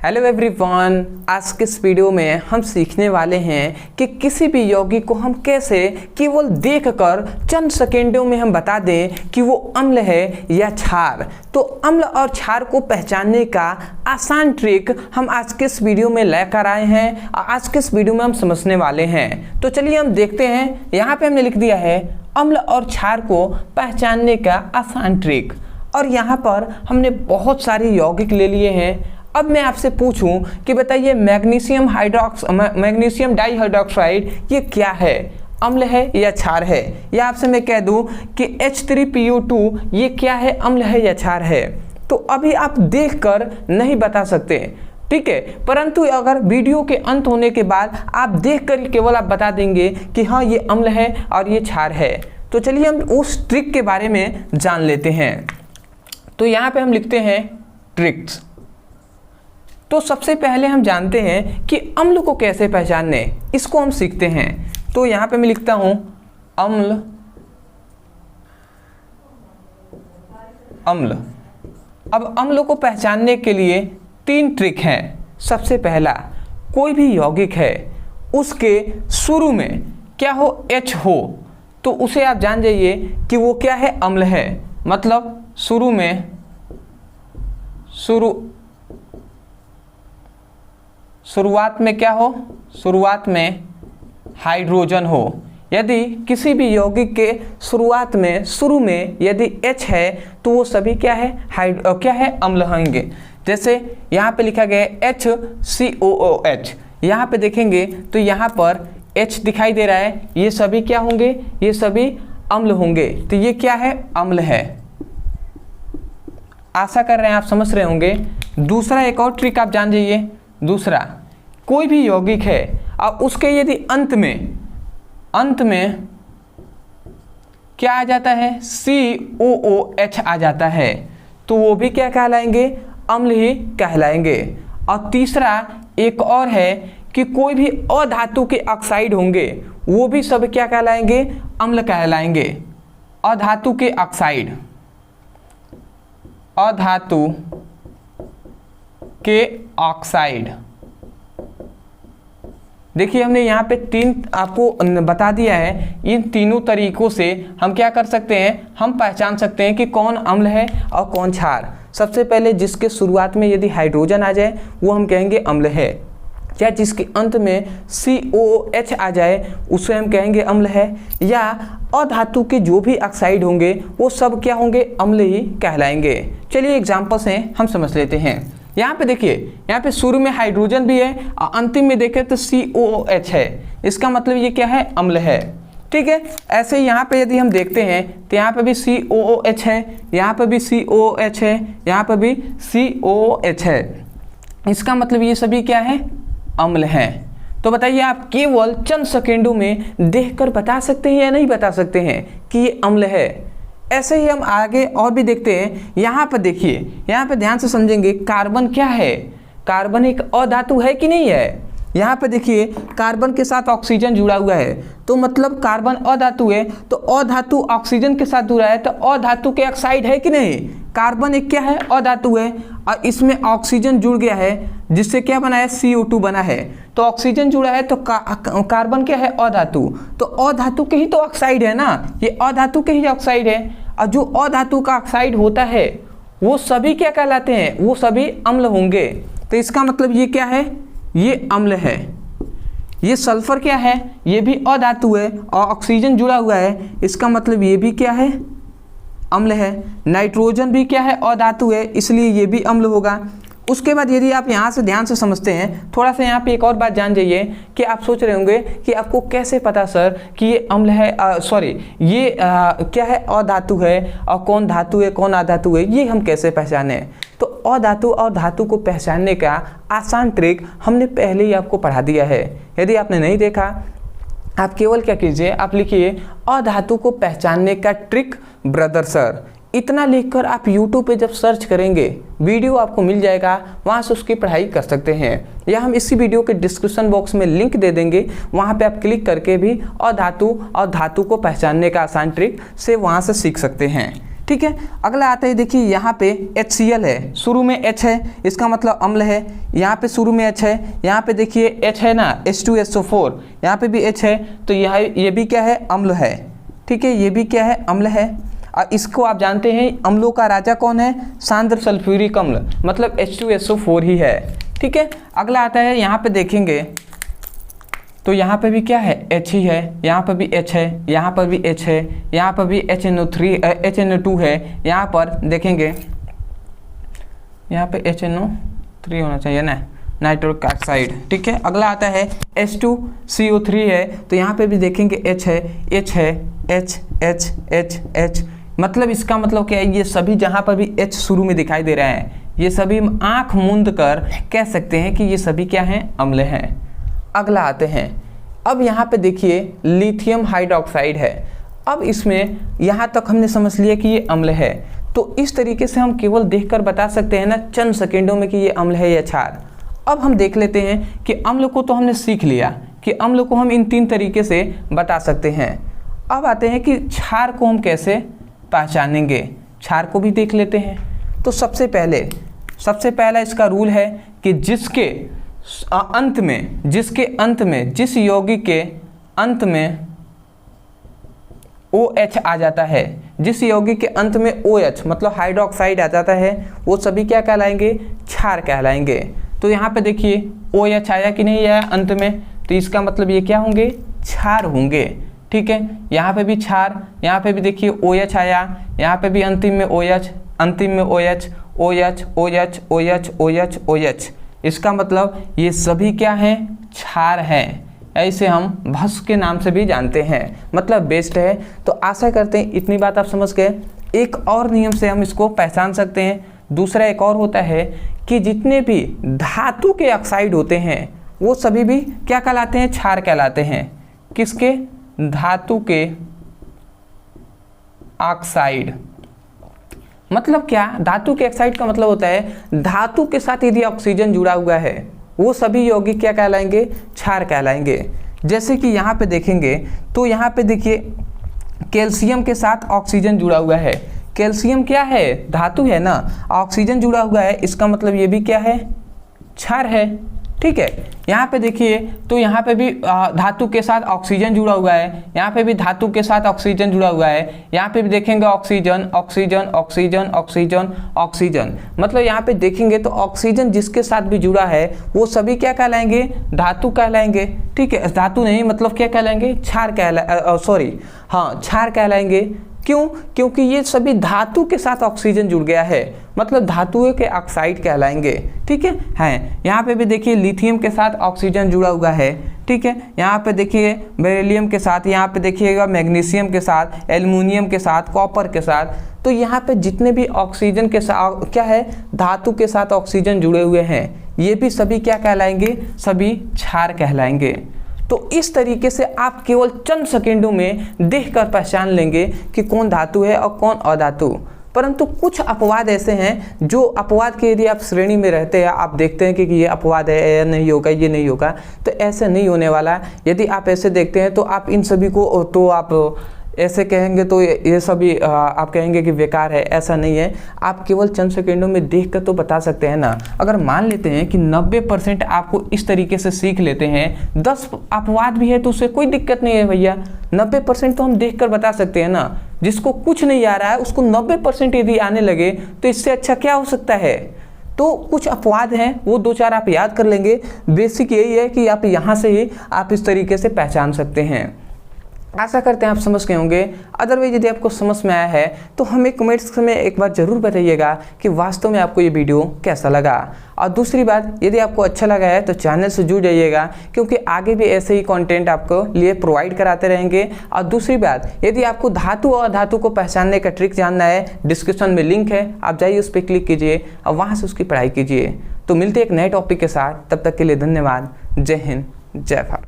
Hello everyone, आज के इस वीडियो में हम सीखने वाले हैं कि किसी भी यौगिक को हम कैसे केवल देखकर चंद सेकेंडों में हम बता दें कि वो अम्ल है या क्षार। तो अम्ल और क्षार को पहचानने का आसान ट्रिक हम आज के इस वीडियो में लेकर आए हैं और आज के इस वीडियो में हम समझने वाले हैं। तो चलिए हम देखते हैं। यहाँ पे हमने लिख दिया है अम्ल और क्षार को पहचानने का आसान ट्रिक, और यहाँ पर हमने बहुत सारे यौगिक ले लिए हैं। अब मैं आपसे पूछूं कि बताइए मैग्नीशियम डाइहाइड्रॉक्साइड ये क्या है, अम्ल है या क्षार है? या आपसे मैं कह दूं कि H3PO2 ये क्या है, अम्ल है या क्षार है? तो अभी आप देखकर नहीं बता सकते, ठीक है, परंतु अगर वीडियो के अंत होने के बाद आप देखकर केवल आप बता देंगे कि हाँ ये अम्ल है और ये क्षार है। तो चलिए हम उस ट्रिक के बारे में जान लेते हैं। तो यहाँ पे हम लिखते हैं ट्रिक्स। तो सबसे पहले हम जानते हैं कि अम्ल को कैसे पहचानने, इसको हम सीखते हैं। तो यहाँ पे मैं लिखता हूँ अम्ल। अब अम्ल को पहचानने के लिए 3 ट्रिक हैं। सबसे पहला, कोई भी यौगिक है उसके शुरू में क्या हो, H हो, तो उसे आप जान जाइए कि वो क्या है, अम्ल है। मतलब शुरुआत में क्या हो, शुरुआत में हाइड्रोजन हो। यदि किसी भी यौगिक के शुरू में यदि H है तो वो सभी क्या है, अम्ल होंगे। जैसे यहाँ पे लिखा गया है HCOOH, यहाँ पे देखेंगे तो यहाँ पर H दिखाई दे रहा है, ये सभी क्या होंगे, ये सभी अम्ल होंगे। तो ये क्या है, अम्ल है। आशा कर रहे हैं आप समझ रहे होंगे। दूसरा एक और ट्रिक आप जान जाइए। दूसरा, कोई भी यौगिक है और उसके यदि अंत में क्या आ जाता है, COOH आ जाता है, तो वो भी क्या कहलाएंगे, अम्ल ही कहलाएंगे। और तीसरा एक और है कि कोई भी अधातु के ऑक्साइड होंगे, वो भी सब क्या कहलाएंगे, अम्ल कहलाएंगे। अधातु के ऑक्साइड, अधातु के ऑक्साइड। देखिए हमने यहाँ पे 3 आपको बता दिया है। इन तीनों तरीकों से हम क्या कर सकते हैं, हम पहचान सकते हैं कि कौन अम्ल है और कौन क्षार। सबसे पहले जिसके शुरुआत में यदि हाइड्रोजन आ जाए वो हम कहेंगे अम्ल है, या जिसके अंत में COOH आ जाए उसे हम कहेंगे अम्ल है, या अधातु के जो भी ऑक्साइड होंगे वो सब क्या होंगे, अम्ल ही कहलाएंगे। चलिए एग्जाम्पल से हम समझ लेते हैं। यहाँ पे देखिए, यहाँ पे शुरू में हाइड्रोजन भी है और अंतिम में देखें तो COOH है, इसका मतलब ये क्या है, अम्ल है। ठीक है, ऐसे ही यहाँ पे यदि हम देखते हैं तो यहाँ पे भी COOH है, यहाँ पे भी COOH है, यहाँ पे भी COOH है, इसका मतलब ये सभी क्या है, अम्ल हैं। तो बताइए आप केवल चंद सेकेंडों में देखकर बता सकते हैं या नहीं बता सकते हैं कि ये अम्ल है? ऐसे ही हम आगे और भी देखते हैं। यहाँ पर देखिए, यहाँ पे ध्यान से समझेंगे, कार्बन क्या है, कार्बन एक अधातु है कि नहीं है? यहाँ पे देखिए कार्बन के साथ ऑक्सीजन जुड़ा हुआ है, तो मतलब कार्बन अधातु है, तो अधातु ऑक्सीजन के साथ जुड़ा है तो अधातु के ऑक्साइड है कि नहीं? कार्बन एक क्या है, अधातु है, और इसमें ऑक्सीजन जुड़ गया है जिससे क्या बना है, CO2 बना है। तो ऑक्सीजन जुड़ा है तो कार्बन क्या है, अधातु, तो अधातु के ही तो ऑक्साइड है ना, ये अधातु के ही ऑक्साइड है। और जो अधातु का ऑक्साइड होता है वो सभी क्या कहलाते हैं, वो सभी अम्ल होंगे। तो इसका मतलब ये क्या है, ये अम्ल है। ये सल्फर क्या है, ये भी अधातु है और ऑक्सीजन जुड़ा हुआ है, इसका मतलब ये भी क्या है, अम्ल है। नाइट्रोजन भी क्या है, अधातु है, इसलिए ये भी अम्ल होगा। उसके बाद यदि आप यहाँ से ध्यान से समझते हैं, थोड़ा सा यहाँ पे एक और बात जान जाइए कि आप सोच रहे होंगे कि आपको कैसे पता सर कि ये अम्ल है, ये क्या है, अधातु है, और कौन धातु है कौन अधातु है, ये हम कैसे पहचाने? तो अधातु और धातु को पहचानने का आसान ट्रिक हमने पहले ही आपको पढ़ा दिया है। यदि आपने नहीं देखा, आप केवल क्या कीजिए, आप लिखिए अधातु को पहचानने का ट्रिक ब्रदर सर। इतना लिखकर आप YouTube पे जब सर्च करेंगे वीडियो आपको मिल जाएगा, वहाँ से उसकी पढ़ाई कर सकते हैं, या हम इसी वीडियो के डिस्क्रिप्शन बॉक्स में लिंक दे देंगे, वहाँ पे आप क्लिक करके भी अधातु और धातु को पहचानने का आसान ट्रिक से वहाँ से सीख सकते हैं। ठीक। ठीक है। अगला आता है, देखिए यहाँ पे HCl है, शुरू में H है, इसका मतलब अम्ल है। यहाँ पे शुरू में H है, यहाँ पे देखिए H है ना, H2SO4, यहाँ पे भी H है, तो ये भी क्या है, अम्ल है। ठीक है, ये भी क्या है, अम्ल है। और इसको आप जानते हैं अम्लों का राजा कौन है, सांद्र सल्फ्यूरिक अम्ल, मतलब H2SO4 ही है। ठीक है। अगला आता है, यहाँ पे देखेंगे तो यहाँ पे भी क्या है, H ही है, यहाँ पर भी H है, यहाँ पर भी H है, यहाँ पर भी HNO2 है, यहाँ पर देखेंगे यहाँ पे HNO3 होना चाहिए ना, नाइट्रिक ऑक्साइड। ठीक है। अगला आता है H2CO3 है, तो यहाँ पे भी देखेंगे H है, H है, H H H H, मतलब इसका मतलब क्या है, ये सभी जहाँ पर भी H शुरू में दिखाई दे रहे हैं, ये सभी आँख मूंद कर कह सकते हैं कि ये सभी क्या हैं, अम्ल हैं। अगला आते हैं, अब यहाँ पे देखिए लिथियम हाइड्रोक्साइड है। अब इसमें यहाँ तक हमने समझ लिया कि ये अम्ल है, तो इस तरीके से हम केवल देखकर बता सकते हैं ना चंद सेकेंडों में कि ये अम्ल है या क्षार। अब हम देख लेते हैं कि अम्ल को तो हमने सीख लिया कि अम्ल को हम इन 3 तरीके से बता सकते हैं। अब आते हैं कि क्षार को हम कैसे पहचानेंगे, क्षार को भी देख लेते हैं। तो सबसे पहला इसका रूल है कि जिसके अंत में जिस यौगिक के अंत में OH आ जाता है, जिस यौगिक के अंत में OH मतलब हाइड्रोक्साइड आ जाता है, वो सभी क्या कहलाएंगे, क्षार कहलाएंगे। तो यहाँ पे देखिए OH आया कि नहीं आया अंत में, तो इसका मतलब ये क्या होंगे, क्षार होंगे। ठीक है। यहाँ पे भी क्षार, यहाँ पे भी देखिए OH आया, यहाँ पे भी अंतिम में OH, अंतिम में OH, OH OH OH OH OH, इसका मतलब ये सभी क्या हैं, क्षार हैं। ऐसे हम भस्म के नाम से भी जानते हैं, मतलब बेस्ट है। तो आशा करते हैं इतनी बात आप समझ गए। एक और नियम से हम इसको पहचान सकते हैं। दूसरा एक और होता है कि जितने भी धातु के ऑक्साइड होते हैं वो सभी भी क्या कहलाते हैं, क्षार कहलाते हैं। किसके, धातु के ऑक्साइड। मतलब क्या, धातु के ऑक्साइड का मतलब होता है धातु के साथ यदि ऑक्सीजन जुड़ा हुआ है वो सभी यौगिक क्या कहलाएंगे, क्षार कहलाएंगे। जैसे कि यहाँ पे देखेंगे तो यहाँ पे देखिए कैल्शियम के साथ ऑक्सीजन जुड़ा हुआ है। कैल्शियम क्या है, धातु है ना, ऑक्सीजन जुड़ा हुआ है, इसका मतलब ये भी क्या है, क्षार है। ठीक है। यहाँ पे देखिए तो यहाँ पे भी धातु के साथ ऑक्सीजन जुड़ा हुआ है, यहाँ पे भी धातु के साथ ऑक्सीजन जुड़ा हुआ है, यहाँ पे भी देखेंगे oxygen oxygen oxygen oxygen oxygen, मतलब यहाँ पे देखेंगे तो ऑक्सीजन जिसके साथ भी जुड़ा है वो सभी क्या कहलाएंगे, धातु कहलाएंगे। ठीक है, धातु नहीं मतलब क्या कहलाएंगे, क्षार क्षार कहलाएंगे। क्यों, क्योंकि ये सभी धातु के साथ ऑक्सीजन जुड़ गया है, मतलब धातुओं के ऑक्साइड कहलाएंगे। ठीक है। यहाँ पे भी देखिए लिथियम के साथ ऑक्सीजन जुड़ा हुआ है। ठीक है। यहाँ पे देखिए बेरिलियम के साथ, यहाँ पे देखिएगा मैग्नीशियम के साथ, एल्युमिनियम के साथ, कॉपर के साथ। तो यहाँ पे जितने भी ऑक्सीजन के साथ क्या है, धातु के साथ ऑक्सीजन जुड़े हुए हैं, ये भी सभी क्या कहलाएंगे, सभी क्षार कहलाएंगे। तो इस तरीके से आप केवल चंद सेकेंडों में देखकर पहचान लेंगे कि कौन धातु है और कौन अधातु। परंतु कुछ अपवाद ऐसे हैं जो अपवाद के यदि आप श्रेणी में रहते हैं, आप देखते हैं कि ये अपवाद है, ये नहीं होगा, ये नहीं होगा, तो ऐसे नहीं होने वाला। यदि आप ऐसे देखते हैं तो आप इन सभी को तो आप ऐसे कहेंगे तो ये सभी आप कहेंगे कि बेकार है, ऐसा नहीं है। आप केवल चंद सेकेंडों में देखकर तो बता सकते हैं ना। अगर मान लेते हैं कि 90% आपको इस तरीके से सीख लेते हैं, 10 अपवाद भी है तो उससे कोई दिक्कत नहीं है भैया, 90% तो हम देखकर बता सकते हैं ना। जिसको कुछ नहीं आ रहा है उसको 90% यदि आने लगे तो इससे अच्छा क्या हो सकता है। तो कुछ अपवाद हैं, वो 2-4 आप याद कर लेंगे। बेसिक यही है कि आप यहाँ से ही आप इस तरीके से पहचान सकते हैं। आशा करते हैं आप समझ गए होंगे। अदरवाइज यदि आपको समझ में आया है तो हमें कमेंट्स में एक बार ज़रूर बताइएगा कि वास्तव में आपको ये वीडियो कैसा लगा। और दूसरी बात, यदि आपको अच्छा लगा है तो चैनल से जुड़ जाइएगा, क्योंकि आगे भी ऐसे ही कंटेंट आपको लिए प्रोवाइड कराते रहेंगे। और दूसरी बात, यदि आपको धातु और अधातु को पहचानने का ट्रिक जानना है, डिस्क्रिप्शन में लिंक है, आप जाइए उस पर क्लिक कीजिए और वहाँ से उसकी पढ़ाई कीजिए। तो मिलते एक नए टॉपिक के साथ, तब तक के लिए धन्यवाद। जय हिंद, जय भारत।